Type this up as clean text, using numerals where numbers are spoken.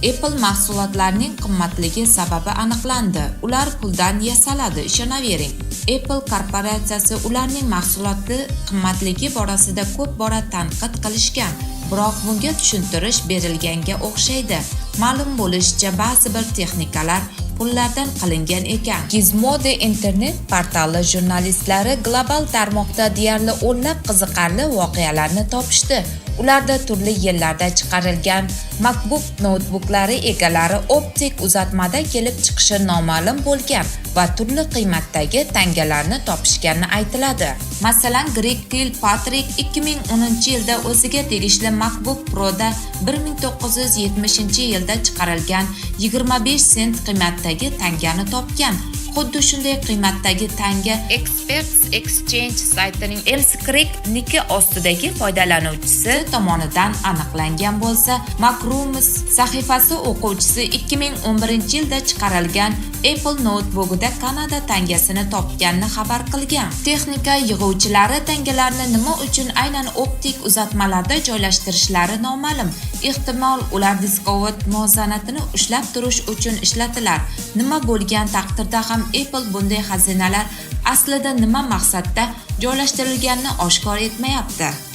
Apple mahsulotlarining qimmatligi sababi aniqlandi. Ular puldan yasaladi, ishonavering. Apple korporatsiyasi ularning mahsuloti qimmatligi borasida ko'p bora tanqid qilishgan, biroq bunga tushuntirish berilganga o'xshaydi. Ma'lum bo'lishicha, ba'zi bir texnikalar pullardan qilingan ekan. Gizmodo internet portali jurnalistlari global tarmoqda deyarli o'nlab qiziqarli voqealarni topishdi. Ularda turli yillarda chiqarilgan MacBook noutbuklari egalari optik uzatmada kelib chiqishi noma'lum bo'lgan va turli qiymatdagi tangalarni topishgani aytiladi. Masalan, Greg Kilpatrick 2010-yilda o'ziga tegishli MacBook Pro'da 1970-yilda chiqarilgan 25 sent qiymatdagi tangani topgan. Xuddi shunday qiymatdagi tanga Experts Exchange saytining Elscreek niki ostidagi foydalanuvchisi tomonidan aniqlangan bo'lsa, Macrumors sahifasi o'quvchisi 2011-yilda chiqarilgan Apple noutbugida Kanada tangasini topganini xabar qilgan. Texnika yig'uvchilari tangalarni nima uchun aynan optik uzatmalarda joylashtirishlari noma'lum. Ehtimol ular diskovat muvozanatini ushlab turish uchun ishlatilar. Nima bo'lgan taqdirda ham Apple bunday xazinalar aslida nima maqsadda joylashtirilganini oshkor etmayapti.